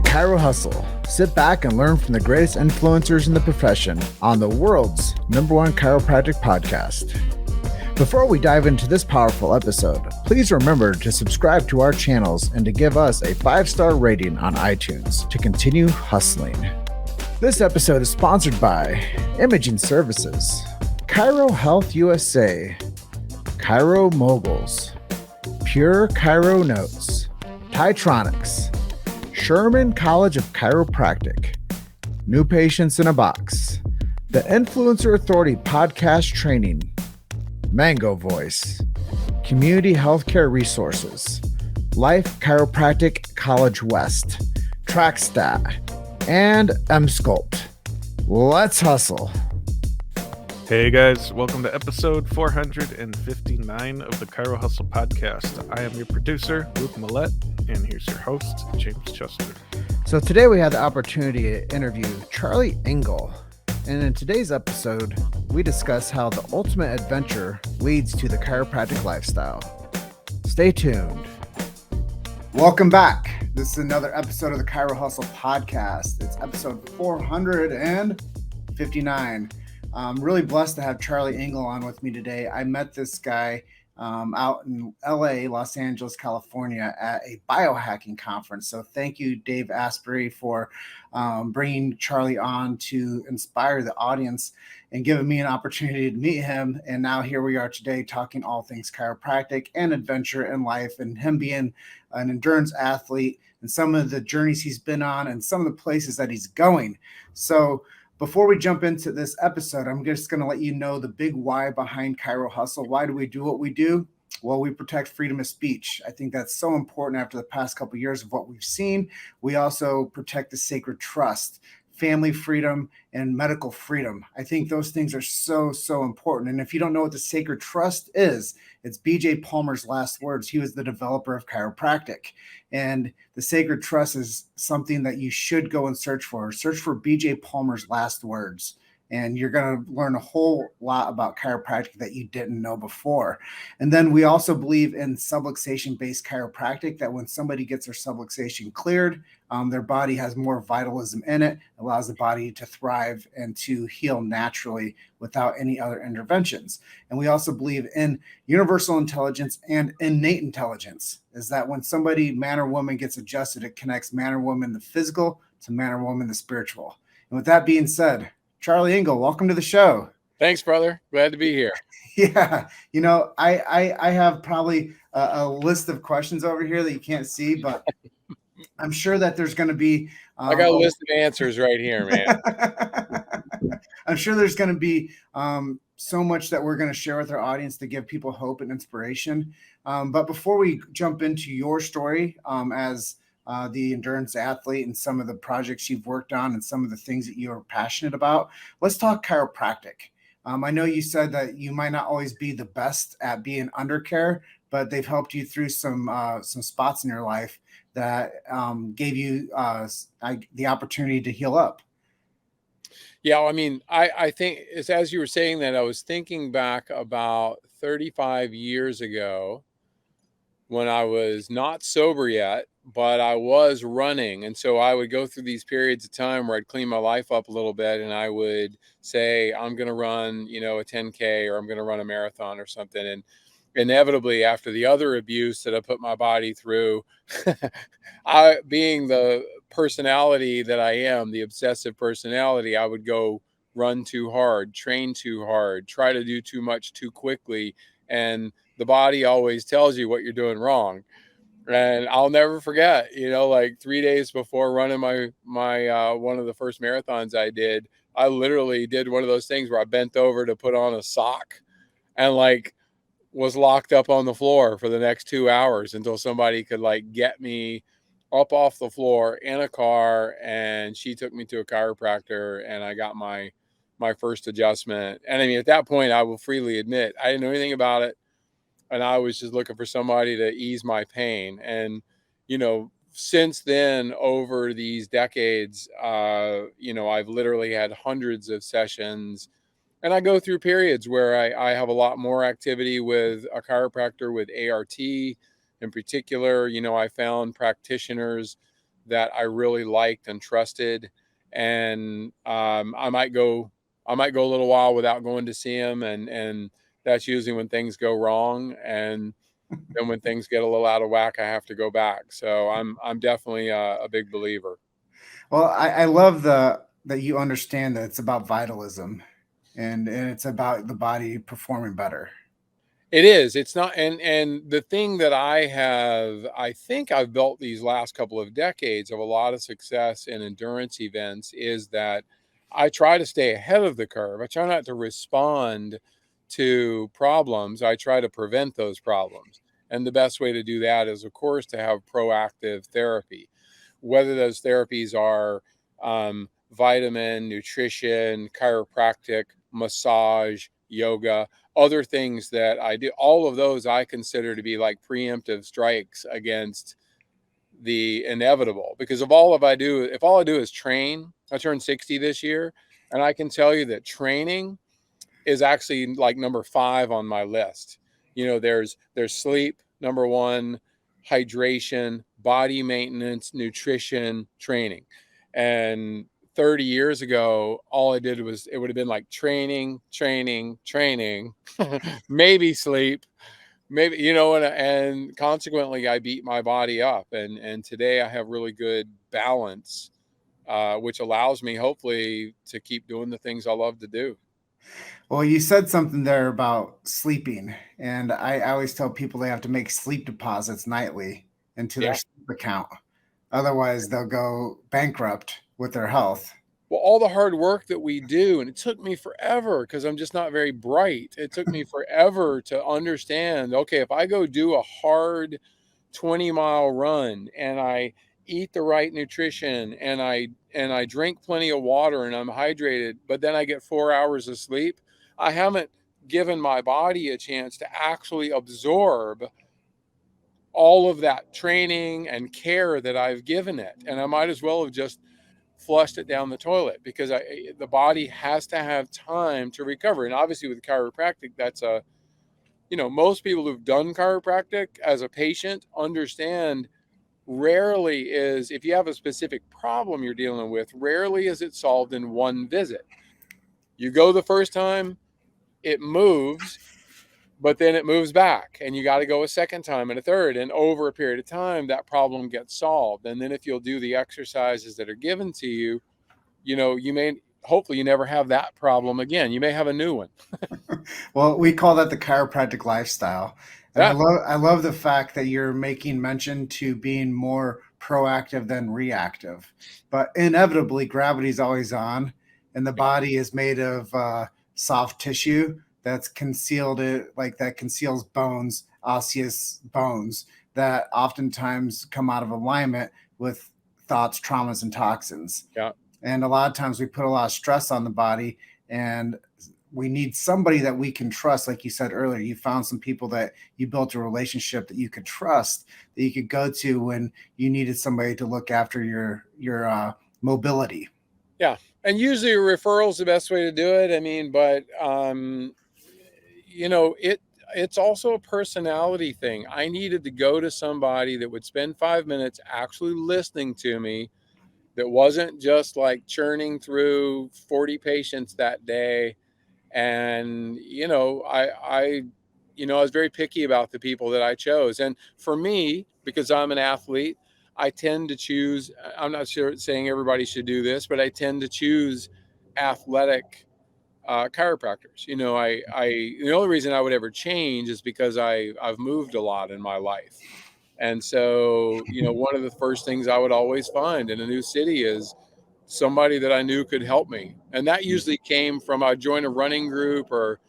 Chiro Hustle. Sit back and learn from the greatest influencers in the profession on the world's #1 chiropractic podcast. Before we dive into this powerful episode, please remember to subscribe to our channels and to give us a 5-star rating on iTunes to continue hustling. This episode is sponsored by Imaging Services, Chiro Health USA, Chiro Moguls, Pure Chiro Notes, Titronics, Sherman College of Chiropractic, New Patients in a Box, the Influencer Authority Podcast Training, Mango Voice, Community Healthcare Resources, Life Chiropractic College West, TrackStat, and M-Sculpt. Let's hustle. Hey guys, welcome to episode 459 of the Chiro Hustle podcast. I am your producer, Luke Millette, and here's your host, James Chester. So today we had the opportunity to interview Charlie Engle. And in today's episode, we discuss how the ultimate adventure leads to the chiropractic lifestyle. Stay tuned. Welcome back. This is another episode of the Chiro Hustle podcast. It's episode 459. I'm really blessed to have Charlie Engle on with me today. I met this guy out in LA, Los Angeles, California at a biohacking conference. So thank you, Dave Asprey, for bringing Charlie on to inspire the audience and giving me an opportunity to meet him. And now here we are today talking all things chiropractic and adventure in life, and him being an endurance athlete and some of the journeys he's been on and some of the places that he's going. So before we jump into this episode, I'm just going to let you know the big why behind Chiro Hustle. Why do we do what we do? Well, we protect freedom of speech. I think that's so important after the past couple of years of what we've seen. We also protect the sacred trust, family freedom, and medical freedom. I think those things are so important. And if you don't know what the sacred trust is, it's BJ Palmer's last words. He was the developer of chiropractic. And the sacred trust is something that you should go and search for. Search for BJ Palmer's last words. And you're going to learn a whole lot about chiropractic that you didn't know before. And then we also believe in subluxation-based chiropractic, that when somebody gets their subluxation cleared, their body has more vitalism in it, allows the body to thrive and to heal naturally without any other interventions. And we also believe in universal intelligence and innate intelligence, is that when somebody, man or woman, gets adjusted, it connects man or woman, the physical, to man or woman, the spiritual. And with that being said, Charlie Engle, welcome to the show. Thanks, brother. Glad to be here. Yeah. You know, I have probably a list of questions over here that you can't see, but I'm sure that there's going to be... I got a list of answers right here, man. I'm sure there's going to be so much that we're going to share with our audience to give people hope and inspiration. But before we jump into your story as the endurance athlete and some of the projects you've worked on and some of the things that you're passionate about, let's talk chiropractic. I know you said that you might not always be the best at being under care, but they've helped you through some spots in your life that gave you the opportunity to heal up. Yeah, I mean, I think it's, as you were saying that, I was thinking back about 35 years ago when I was not sober yet, but I was running. And so I would go through these periods of time where I'd clean my life up a little bit, and I would say, I'm going to run, a 10K, or I'm going to run a marathon or something. And inevitably, after the other abuse that I put my body through, being the personality that I am, the obsessive personality, I would go run too hard, train too hard, try to do too much too quickly. And the body always tells you what you're doing wrong. And I'll never forget, like 3 days before running my one of the first marathons I did, I literally did one of those things where I bent over to put on a sock and was locked up on the floor for the next 2 hours until somebody could get me up off the floor in a car. And she took me to a chiropractor, and I got my first adjustment. And I mean, at that point, I will freely admit, I didn't know anything about it. And I was just looking for somebody to ease my pain. And, since then, over these decades, I've literally had hundreds of sessions, and I go through periods where I have a lot more activity with a chiropractor with ART in particular. I found practitioners that I really liked and trusted. And I might go a little while without going to see him, and that's usually when things go wrong. And then when things get a little out of whack, I have to go back. So I'm definitely a big believer. Well, I love that you understand that it's about vitalism, and it's about the body performing better. It is. It's not, and the thing that I think I've built these last couple of decades of a lot of success in endurance events is that I try to stay ahead of the curve. I try not to respond to problems. I try to prevent those problems. And the best way to do that is, of course, to have proactive therapy, whether those therapies are vitamin, nutrition, chiropractic, massage, yoga, other things that I do. All of those I consider to be like preemptive strikes against the inevitable, because if all I do is train. I turned 60 this year, and I can tell you that training is actually like number 5 on my list. There's sleep, number 1, hydration, body maintenance, nutrition, training. And 30 years ago, all I did was, it would have been like training, training, training, maybe sleep, maybe, and consequently I beat my body up. And today I have really good balance, which allows me hopefully to keep doing the things I love to do. Well, you said something there about sleeping, and I always tell people they have to make sleep deposits nightly into their Yeah. sleep account. Otherwise, they'll go bankrupt with their health. Well, all the hard work that we do, and it took me forever because I'm just not very bright. It took me forever to understand, okay, if I go do a hard 20-mile run and I eat the right nutrition and I drink plenty of water and I'm hydrated, but then I get 4 hours of sleep, I haven't given my body a chance to actually absorb all of that training and care that I've given it. And I might as well have just flushed it down the toilet, because the body has to have time to recover. And obviously with chiropractic, that's most people who've done chiropractic as a patient understand, rarely is, if you have a specific problem you're dealing with, rarely is it solved in one visit. You go the first time, it moves, but then it moves back, and you got to go a second time and a third, and over a period of time that problem gets solved. And then if you'll do the exercises that are given to you, you may, hopefully you never have that problem again. You may have a new one. Well, we call that the chiropractic lifestyle. And Yeah. I love the fact that you're making mention to being more proactive than reactive. But inevitably, gravity's always on, and the body is made of soft tissue that's concealed it, like that conceals bones, osseous bones that oftentimes come out of alignment with thoughts, traumas, and toxins. Yeah. And a lot of times we put a lot of stress on the body, and we need somebody that we can trust. Like you said earlier, you found some people that you built a relationship that you could trust, that you could go to when you needed somebody to look after your mobility. Yeah. And usually a referral is the best way to do it. I mean, but it's also a personality thing. I needed to go to somebody that would spend 5 minutes actually listening to me, that wasn't just like churning through 40 patients that day. And I was very picky about the people that I chose. And for me, because I'm an athlete, I tend to choose, I'm not sure saying everybody should do this, but I tend to choose athletic chiropractors. The only reason I would ever change is because I've moved a lot in my life. And so, one of the first things I would always find in a new city is somebody that I knew could help me. And that usually came from, I'd join a running group, or,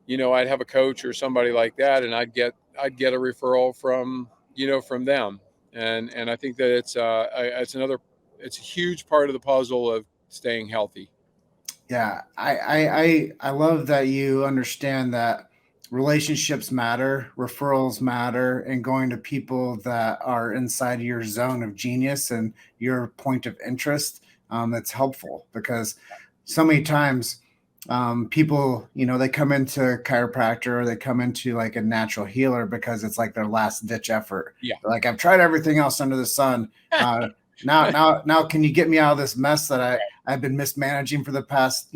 I'd have a coach or somebody like that, and I'd get a referral from them. And I think that it's a huge part of the puzzle of staying healthy. Yeah, I love that you understand that relationships matter, referrals matter, and going to people that are inside your zone of genius and your point of interest. That's helpful, because so many times People, they come into chiropractor or they come into like a natural healer because it's like their last ditch effort. Yeah. They're like, I've tried everything else under the sun. Now, can you get me out of this mess that I've been mismanaging for the past,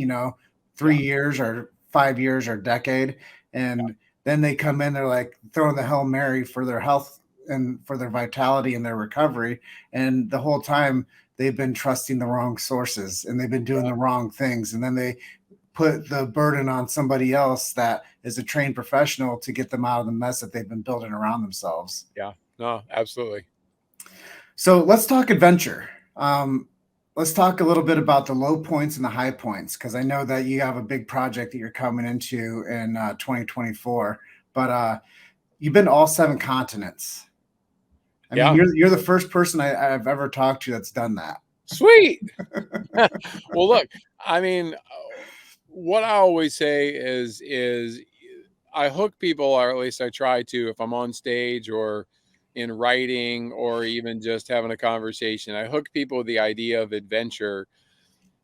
3 years or 5 years or decade? And then they come in, they're like throwing the Hail Mary for their health and for their vitality and their recovery. And the whole time they've been trusting the wrong sources and they've been doing the wrong things. And then they put the burden on somebody else that is a trained professional to get them out of the mess that they've been building around themselves. Yeah, no, absolutely. So let's talk adventure. Let's talk a little bit about the low points and the high points, because I know that you have a big project that you're coming into in 2024, but you've been to all 7 continents. I mean, you're the first person I've ever talked to that's done that. Sweet. Well, look, I mean, what I always say is I hook people, or at least I try to, if I'm on stage or in writing or even just having a conversation, I hook people with the idea of adventure.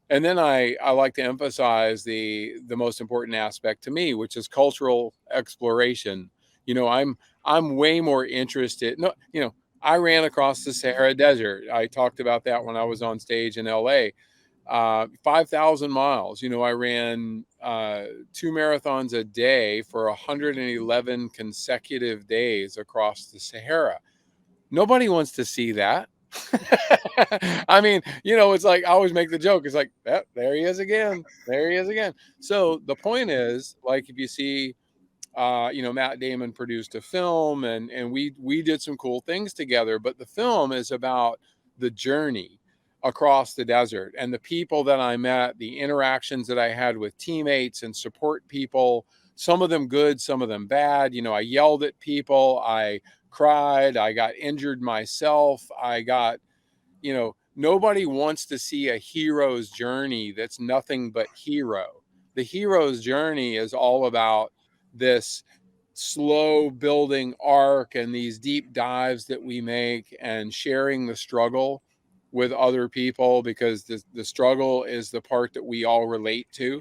And then I like to emphasize the most important aspect to me, which is cultural exploration. I'm way more interested. No, I ran across the Sahara Desert. I talked about that when I was on stage in LA. 5,000 miles. I ran 2 marathons a day for 111 consecutive days across the Sahara. Nobody wants to see that. I mean, it's like I always make the joke. It's like, there he is again. There he is again. So the point is, like, if you see, Matt Damon produced a film and we did some cool things together, but the film is about the journey across the desert and the people that I met, the interactions that I had with teammates and support people, some of them good, some of them bad. I yelled at people, I cried, I got injured myself, nobody wants to see a hero's journey that's nothing but hero. The hero's journey is all about this slow building arc and these deep dives that we make and sharing the struggle with other people, because the struggle is the part that we all relate to.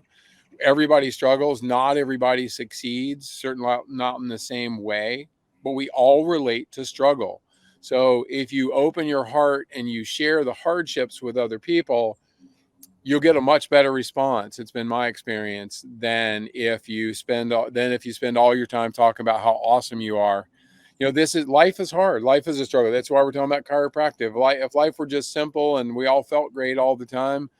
Everybody struggles, not everybody succeeds, certainly not in the same way, but we all relate to struggle. So if you open your heart and you share the hardships with other people, you'll get a much better response. It's been my experience than if you spend all your time talking about how awesome you are. Life is hard. Life is a struggle. That's why we're talking about chiropractic. If life were just simple and we all felt great all the time,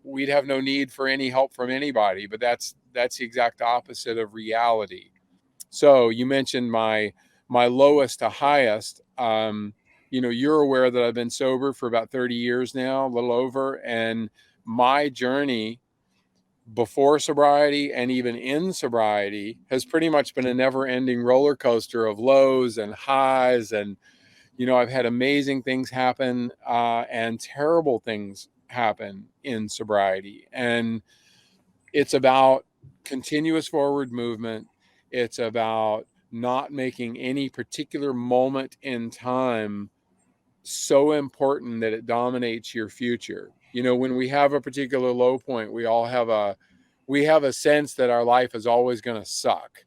we'd have no need for any help from anybody. But that's the exact opposite of reality. So you mentioned my lowest to highest. You're aware that I've been sober for about 30 years now, a little over, and my journey before sobriety and even in sobriety has pretty much been a never-ending roller coaster of lows and highs. And I've had amazing things happen and terrible things happen in sobriety. And it's about continuous forward movement. It's about not making any particular moment in time so important that it dominates your future. When we have a particular low point, we have a sense that our life is always going to suck.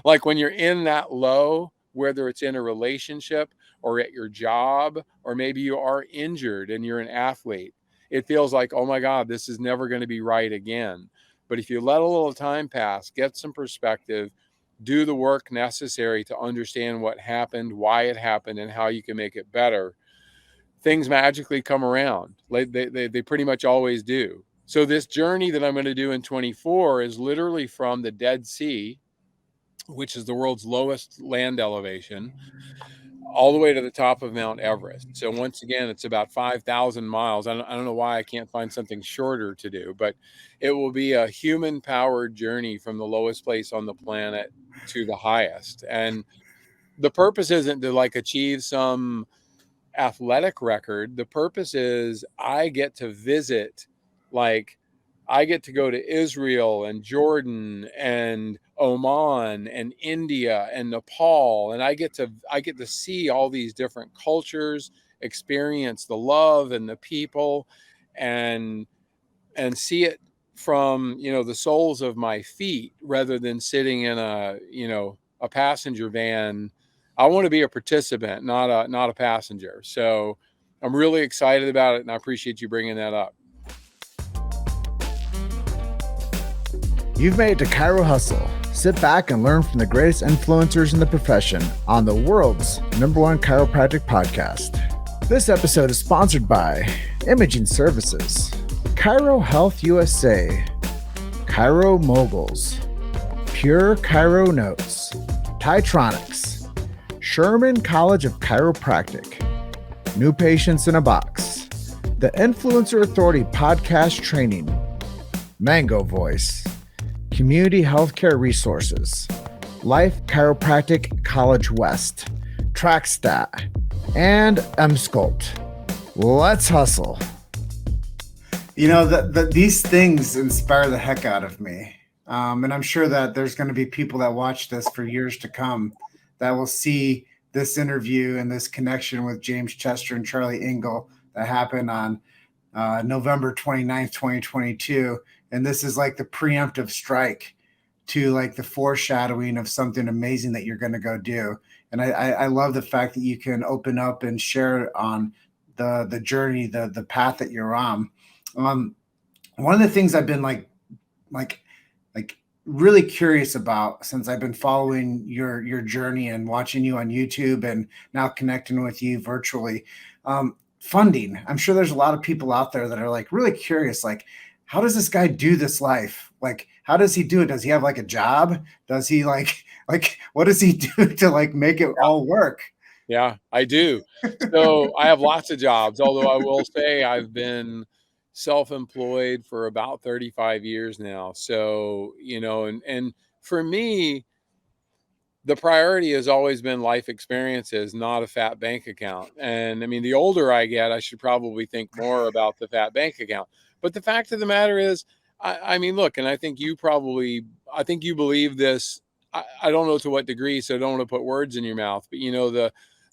Like when you're in that low, whether it's in a relationship or at your job, or maybe you are injured and you're an athlete, it feels like, oh my God, this is never going to be right again. But if you let a little time pass, get some perspective, do the work necessary to understand what happened, why it happened, and how you can make it better, things magically come around. They pretty much always do. So this journey that I'm going to do in 24 is literally from the Dead Sea, which is the world's lowest land elevation, all the way to the top of Mount Everest. So once again, it's about 5,000 miles. I don't know why I can't find something shorter to do, but it will be a human-powered journey from the lowest place on the planet to the highest. And the purpose isn't to achieve some athletic record. The purpose is I get to visit, I get to go to Israel and Jordan and Oman and India and Nepal, and I get to see all these different cultures, experience the love and the people, and see it from, the soles of my feet rather than sitting in a passenger van. I want to be a participant, not a passenger. So I'm really excited about it, and I appreciate you bringing that up. You've made it to Chiro Hustle. Sit back and learn from the greatest influencers in the profession on the world's #1 chiropractic podcast. This episode is sponsored by Imaging Services, Chiro Health USA, Chiro Moguls, Pure Chiro Notes, Titronics, Sherman College of Chiropractic, New Patients in a Box, the Influencer Authority Podcast Training, Mango Voice, Community Healthcare Resources, Life Chiropractic College West, TrackStat, and MSculpt. Let's hustle. These things inspire the heck out of me. And I'm sure that there's going to be people that watch this for years to come that will see this interview and this connection with James Chester and Charlie Engle that happened on November 29th, 2022. And this is like the preemptive strike to like the foreshadowing of something amazing that you're going to go do. And I love the fact that you can open up and share on the journey, the path that you're on. One of the things I've been like really curious about since I've been following your journey and watching you on YouTube and now connecting with you virtually, funding. I'm sure there's a lot of people out there that are like really curious, like, how does this guy do this life? Like, how does he do it? Does he have like a job? Does he like what does he do to like make it all work? Yeah, I do. So I have lots of jobs, although I will say I've been self-employed for about 35 years now. So, and for me, the priority has always been life experiences, not a fat bank account. And I mean, the older I get, I should probably think more about the fat bank account. But the fact of the matter is, I mean, look, and I think you believe this. I don't know to what degree, so I don't want to put words in your mouth, but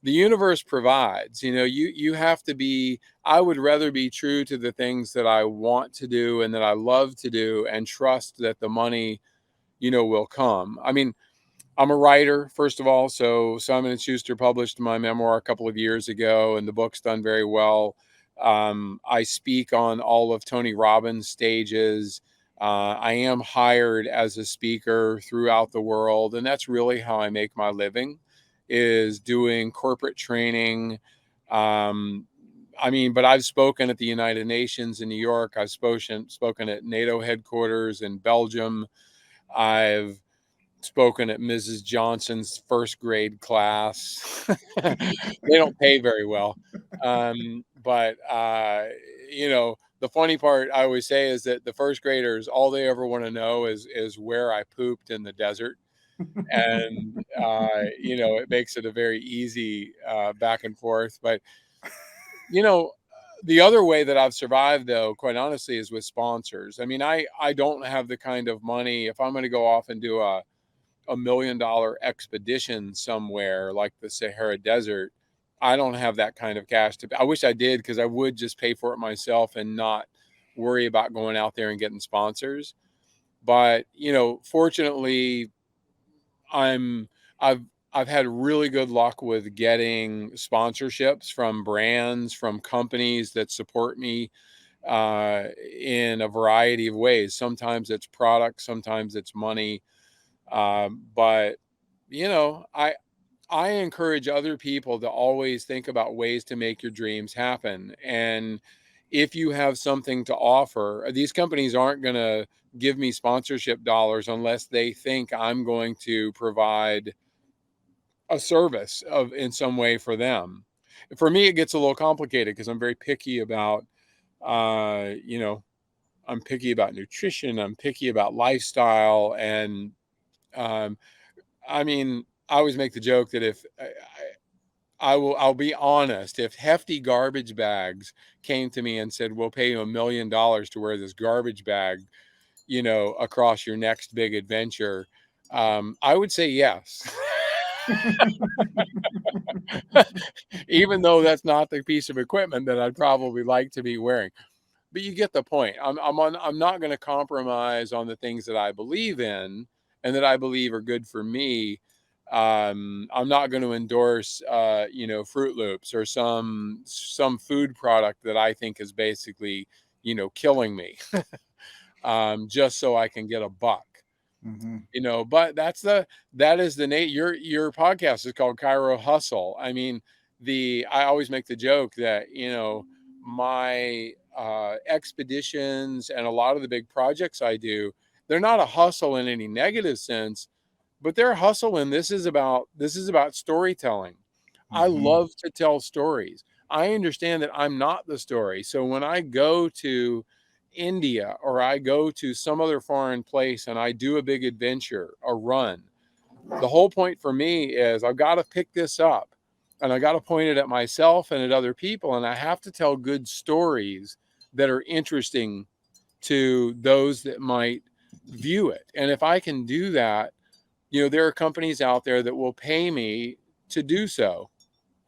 the universe provides. You have to be. I would rather be true to the things that I want to do and that I love to do, and trust that the money, will come. I mean, I'm a writer, first of all. So Simon & Schuster published my memoir a couple of years ago, and the book's done very well. I speak on all of Tony Robbins' stages. I am hired as a speaker throughout the world, and that's really how I make my living, is doing corporate training. But I've spoken at the United Nations in New York. I've spoken at NATO headquarters in Belgium. I've spoken at Mrs. Johnson's first grade class. They don't pay very well. But the funny part I always say is that the first graders, all they ever want to know is where I pooped in the desert. And, it makes it a very easy back and forth. But, the other way that I've survived, though, quite honestly, is with sponsors. I mean, I don't have the kind of money. If I'm going to go off and do a $1 million expedition somewhere like the Sahara Desert, I don't have that kind of cash I wish I did, because I would just pay for it myself and not worry about going out there and getting sponsors. But, fortunately, I've had really good luck with getting sponsorships from brands, from companies that support me in a variety of ways. Sometimes it's products, sometimes it's money. But I encourage other people to always think about ways to make your dreams happen. And if you have something to offer, these companies aren't going to give me sponsorship dollars unless they think I'm going to provide a service in some way for them. For me, it gets a little complicated because I'm very picky about, I'm picky about nutrition. I'm picky about lifestyle. And I always make the joke that if I'll be honest, if hefty garbage bags came to me and said, we'll pay you $1 million to wear this garbage bag, across your next big adventure, I would say yes. Even though that's not the piece of equipment that I'd probably like to be wearing. but you get the point. I'm not going to compromise on the things that I believe in and that I believe are good for me. I'm not going to endorse, Fruit Loops or some food product that I think is basically, killing me, just so I can get a buck. Mm-hmm. But that is the your podcast is called Chirohustle. I mean, I always make the joke that, my expeditions and a lot of the big projects I do, they're not a hustle in any negative sense, but they're a hustle, and this is about storytelling. I Mm-hmm. love to tell stories. I understand that I'm not the story. So when I go to India or I go to some other foreign place and I do a big adventure, a run, the whole point for me is I've got to pick this up and I got to point it at myself and at other people. And I have to tell good stories that are interesting to those that might view it. And if I can do that, there are companies out there that will pay me to do so.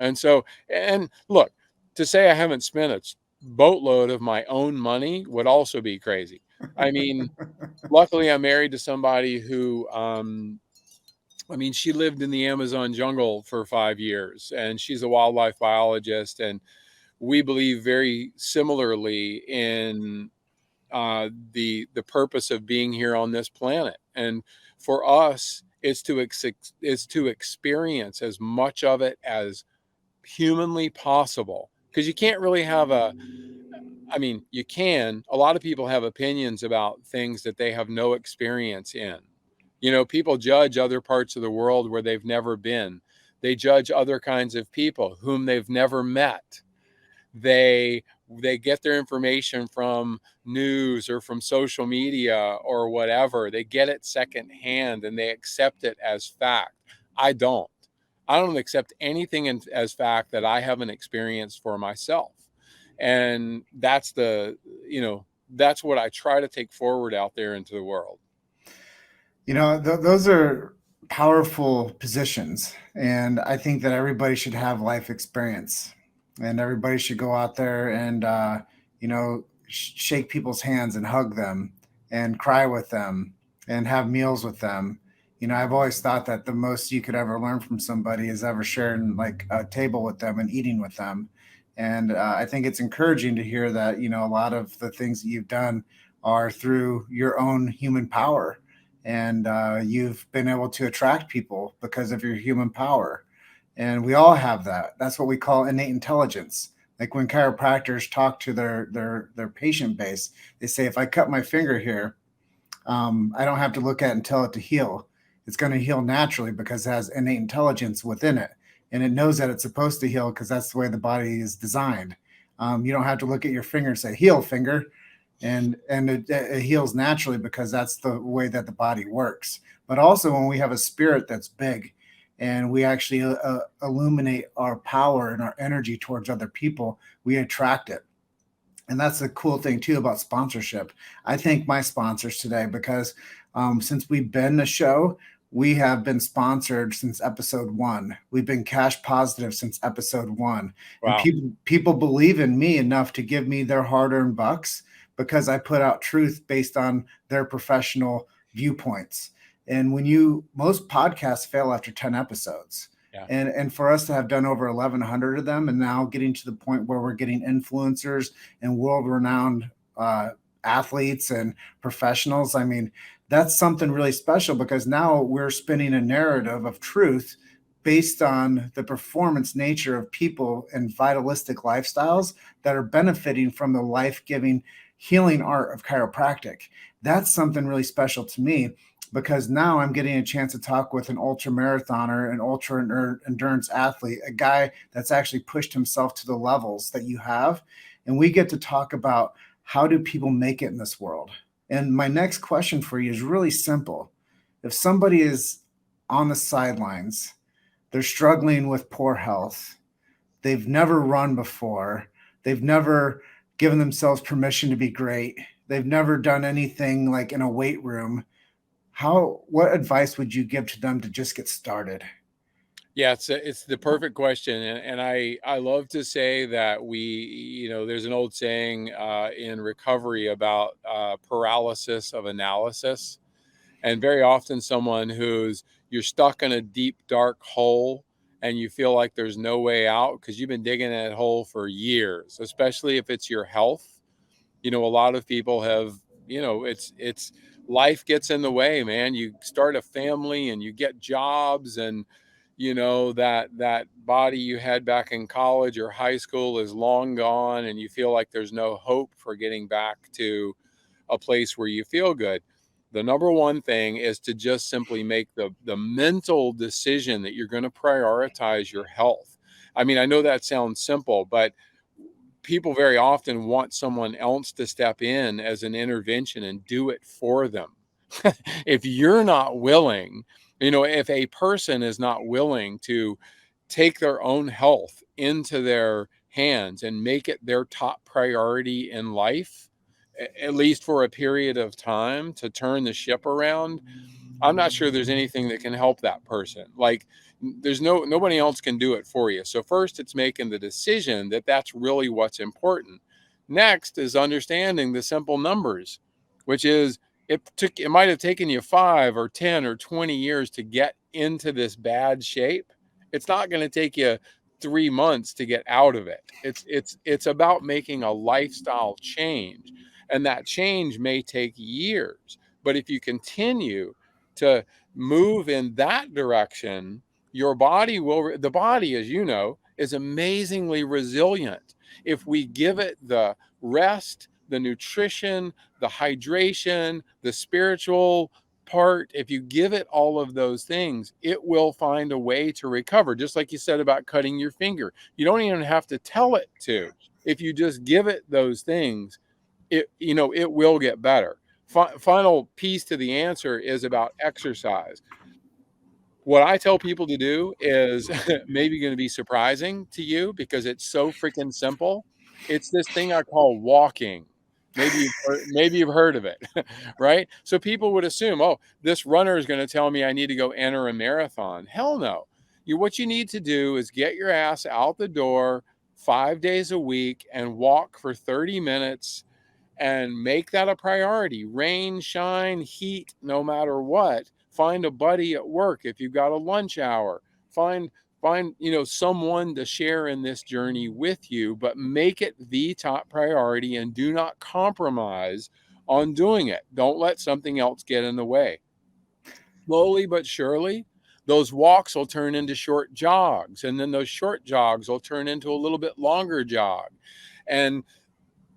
And look, to say I haven't spent a boatload of my own money would also be crazy. I mean, luckily I'm married to somebody who, she lived in the Amazon jungle for 5 years, and she's a wildlife biologist, and we believe very similarly in the purpose of being here on this planet. And for us, it's to experience as much of it as humanly possible, because you can't really have you can. A lot of people have opinions about things that they have no experience in. People judge other parts of the world where they've never been. They judge other kinds of people whom they've never met. They get their information from news or from social media or whatever. They get it secondhand and they accept it as fact. I don't. I don't accept anything as fact that I haven't experienced for myself. And that's that's what I try to take forward out there into the world. Those are powerful positions. And I think that everybody should have life experience and everybody should go out there and, shake people's hands and hug them and cry with them and have meals with them. I've always thought that the most you could ever learn from somebody is ever sharing like a table with them and eating with them. And I think it's encouraging to hear that, a lot of the things that you've done are through your own human power. And you've been able to attract people because of your human power. And we all have that. That's what we call innate intelligence. Like when chiropractors talk to their patient base, they say, if I cut my finger here, I don't have to look at it and tell it to heal. It's going to heal naturally because it has innate intelligence within it. And it knows that it's supposed to heal because that's the way the body is designed. You don't have to look at your finger and say, heal, finger. And it heals naturally because that's the way that the body works. But also when we have a spirit that's big and we actually illuminate our power and our energy towards other people, we attract it. And that's the cool thing too about sponsorship. I thank my sponsors today because since we've been a show, we have been sponsored since episode 1. We've been cash positive since episode 1. Wow. And people believe in me enough to give me their hard-earned bucks because I put out truth based on their professional viewpoints. And most podcasts fail after 10 episodes. Yeah. And for us to have done over 1,100 of them and now getting to the point where we're getting influencers and world-renowned athletes and professionals, I mean, that's something really special because now we're spinning a narrative of truth based on the performance nature of people and vitalistic lifestyles that are benefiting from the life-giving healing art of chiropractic. That's something really special to me because now I'm getting a chance to talk with an ultramarathoner, an ultra endurance athlete, a guy that's actually pushed himself to the levels that you have. And we get to talk about how do people make it in this world. And my next question for you is really simple. If somebody is on the sidelines, they're struggling with poor health, they've never run before, they've never given themselves permission to be great, they've never done anything like in a weight room, what advice would you give to them to just get started? Yeah, it's the perfect question, and I love to say that there's an old saying in recovery about paralysis of analysis, and very often someone you're stuck in a deep dark hole and you feel like there's no way out because you've been digging that hole for years, especially if it's your health. A lot of people have, it's life gets in the way, man. You start a family and you get jobs, and that body you had back in college or high school is long gone, and you feel like there's no hope for getting back to a place where you feel good. The number one thing is to just simply make the mental decision that you're going to prioritize your health. I mean, I know that sounds simple, but people very often want someone else to step in as an intervention and do it for them. If you're not willing, if a person is not willing to take their own health into their hands and make it their top priority in life, at least for a period of time, to turn the ship around, I'm not sure there's anything that can help that person. Like, there's nobody else can do it for you. So first, it's making the decision that that's really what's important. Next is understanding the simple numbers, which is it might have taken you 5 or 10 or 20 years to get into this bad shape. It's not going to take you 3 months to get out of it. It's about making a lifestyle change, and that change may take years. But if you continue to move in that direction, the body, as you know, is amazingly resilient. If we give it the rest, the nutrition, the hydration, the spiritual part, if you give it all of those things, it will find a way to recover. Just like you said about cutting your finger, you don't even have to tell it to. If you just give it those things, it will get better. Final piece to the answer is about exercise. What I tell people to do is maybe going to be surprising to you because it's so freaking simple. It's this thing I call walking. Maybe you've heard of it, right? So people would assume, oh, this runner is going to tell me I need to go enter a marathon. Hell no. What you need to do is get your ass out the door 5 days a week and walk for 30 minutes and make that a priority. Rain, shine, heat, no matter what. Find a buddy at work if you've got a lunch hour. Find someone to share in this journey with you, but make it the top priority and do not compromise on doing it. Don't let something else get in the way. Slowly but surely, those walks will turn into short jogs, and then those short jogs will turn into a little bit longer jog. And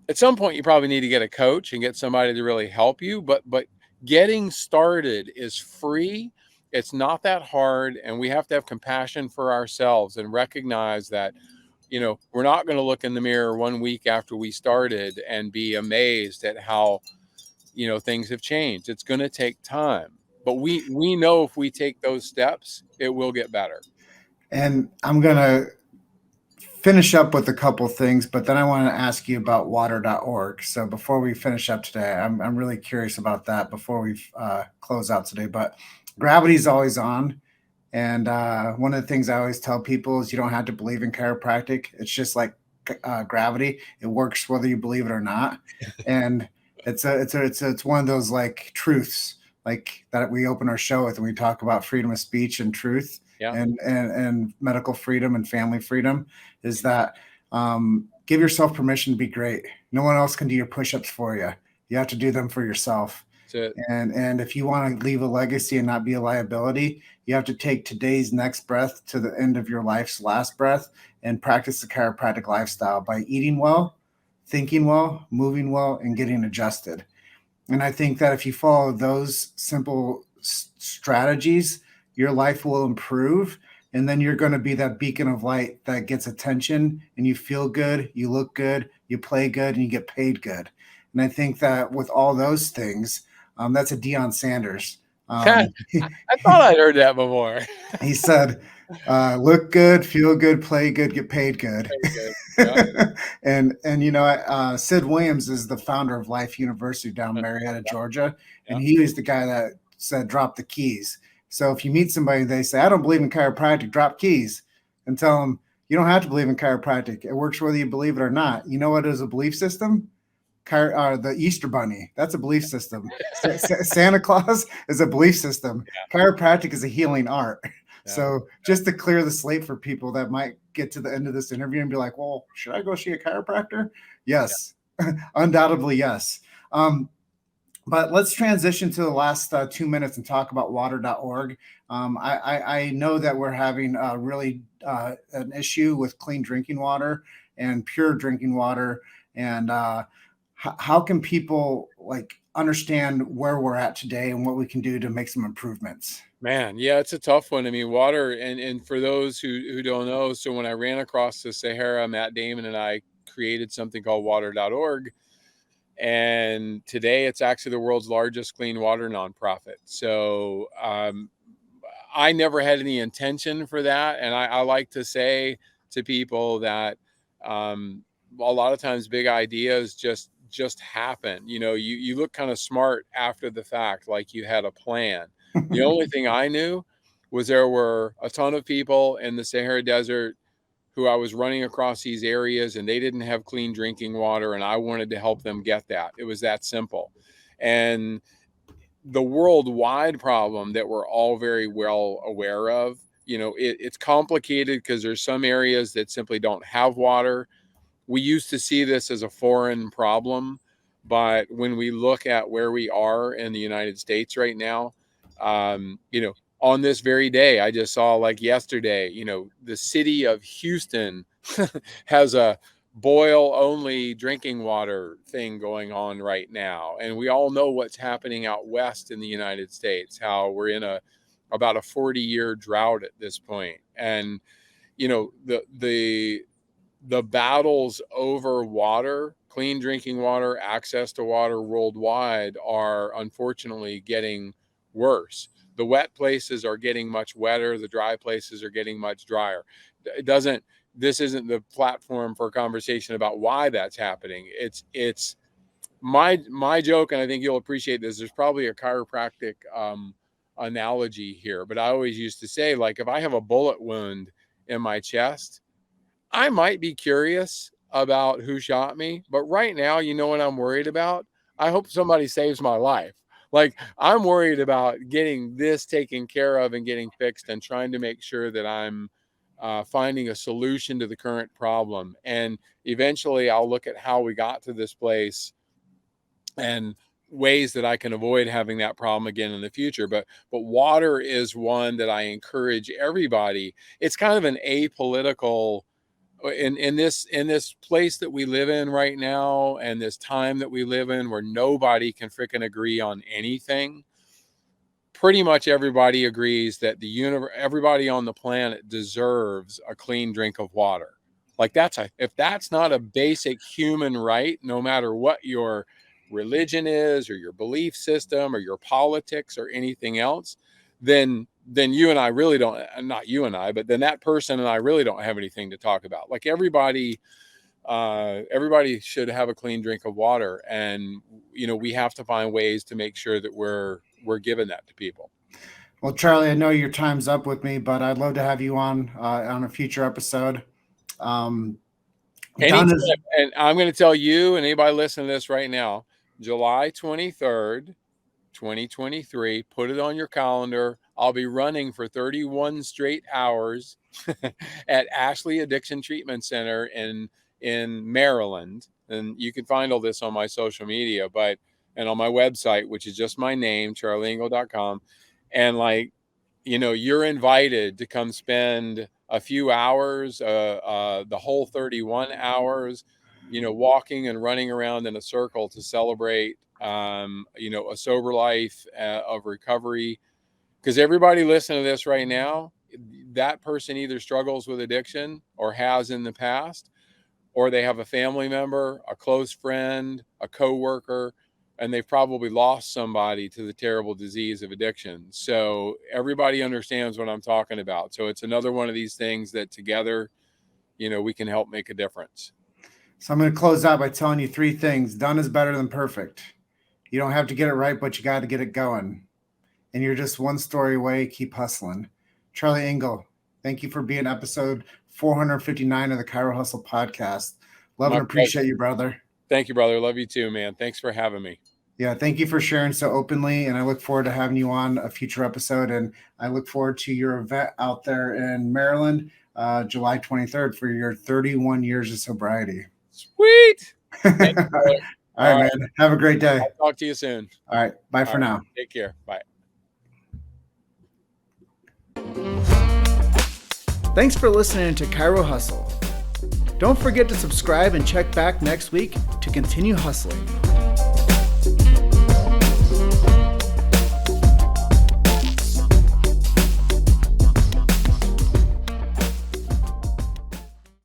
at some point, you probably need to get a coach and get somebody to really help you. But getting started is free. It's not that hard, and we have to have compassion for ourselves and recognize that, we're not going to look in the mirror 1 week after we started and be amazed at how, things have changed. It's going to take time, but we know if we take those steps, it will get better. And I'm going to finish up with a couple things, but then I want to ask you about water.org. So before we finish up today, I'm really curious about that before we close out today. But gravity's always on. And one of the things I always tell people is you don't have to believe in chiropractic. It's just like gravity. It works whether you believe it or not. And it's one of those like truths like that we open our show with, and we talk about freedom of speech and truth. Yeah. And medical freedom and family freedom is that give yourself permission to be great. No one else can do your push-ups for you. You have to do them for yourself. And if you want to leave a legacy and not be a liability, you have to take today's next breath to the end of your life's last breath and practice the chiropractic lifestyle by eating well, thinking well, moving well, and getting adjusted. And I think that if you follow those simple strategies, your life will improve, and then you're going to be that beacon of light that gets attention, and you feel good, you look good, you play good, and you get paid good. And I think that with all those things, that's a Deion Sanders. I thought I'd heard that before. He said, look good, feel good, play good, get paid good. Yeah. and Sid Williams is the founder of Life University down in Marietta, Georgia. And he was the guy that said, drop the keys. So if you meet somebody, they say, I don't believe in chiropractic, drop keys and tell them, you don't have to believe in chiropractic. It works whether you believe it or not. You know what is a belief system? The Easter Bunny. That's a belief system. Santa Claus is a belief system. Yeah. Chiropractic is a healing art. Yeah. So just to clear the slate for people that might get to the end of this interview and be like, well, should I go see a chiropractor? Yes, undoubtedly, yes. But let's transition to the last 2 minutes and talk about water.org. I know that we're having really an issue with clean drinking water and pure drinking water. And how can people understand where we're at today and what we can do to make some improvements? Man, yeah, it's a tough one. I mean, water, and for those who don't know, so when I ran across the Sahara, Matt Damon and I created something called water.org. And today it's actually the world's largest clean water nonprofit. So I never had any intention for that. And I like to say to people that a lot of times big ideas just happen. You look kind of smart after the fact, like you had a plan. The only thing I knew was there were a ton of people in the Sahara Desert who I was running across these areas and they didn't have clean drinking water, and I wanted to help them get that. It was that simple. And the worldwide problem that we're all very well aware of, it's complicated because there's some areas that simply don't have water. We used to see this as a foreign problem, but when we look at where we are in the United States right now, on this very day, I just saw yesterday, the city of Houston has a boil only drinking water thing going on right now. And we all know what's happening out west in the United States, how we're in about a 40-year drought at this point. And, the battles over water, clean drinking water, access to water worldwide are unfortunately getting worse. The wet places are getting much wetter. The dry places are getting much drier. This isn't the platform for a conversation about why that's happening. It's my joke, and I think you'll appreciate this. There's probably a chiropractic analogy here, but I always used to say, if I have a bullet wound in my chest, I might be curious about who shot me, but right now, you know what I'm worried about? I hope somebody saves my life. I'm worried about getting this taken care of and getting fixed and trying to make sure that I'm finding a solution to the current problem. And eventually I'll look at how we got to this place and ways that I can avoid having that problem again in the future. But water is one that I encourage everybody. It's kind of an apolitical in this place that we live in right now, and this time that we live in where nobody can freaking agree on anything. Pretty much everybody agrees that everybody on the planet deserves a clean drink of water. If that's not a basic human right, no matter what your religion is or your belief system or your politics or anything else, then you and I really don't, not you and I, but then that person and I really don't have anything to talk about. Everybody should have a clean drink of water. And, we have to find ways to make sure that we're giving that to people. Well, Charlie, I know your time's up with me, but I'd love to have you on a future episode. And I'm going to tell you and anybody listening to this right now, July 23rd, 2023, put it on your calendar. I'll be running for 31 straight hours at Ashley Addiction Treatment Center in Maryland. And you can find all this on my social media, and on my website, which is just my name, charlieengle.com. And you're invited to come spend a few hours, the whole 31 hours, walking and running around in a circle to celebrate, a sober life of recovery. Because everybody listening to this right now, that person either struggles with addiction or has in the past, or they have a family member, a close friend, a coworker, and they've probably lost somebody to the terrible disease of addiction. So everybody understands what I'm talking about. So it's another one of these things that together, we can help make a difference. So I'm going to close out by telling you 3 things. Done is better than perfect. You don't have to get it right, but you got to get it going. and you're just one story away. Keep hustling. Charlie Engle, thank you for being episode 459 of the Chiro Hustle podcast. Love and appreciate you, brother. Thank you, brother. Love you too, man. Thanks for having me. Yeah, thank you for sharing so openly, and I look forward to having you on a future episode, and I look forward to your event out there in Maryland, July 23rd for your 31 years of sobriety. Sweet. All right, man. Have a great day. I'll talk to you soon. All right. Bye for now. Take care. Bye. Thanks for listening to Chiro Hustle. Don't forget to subscribe and check back next week to continue hustling.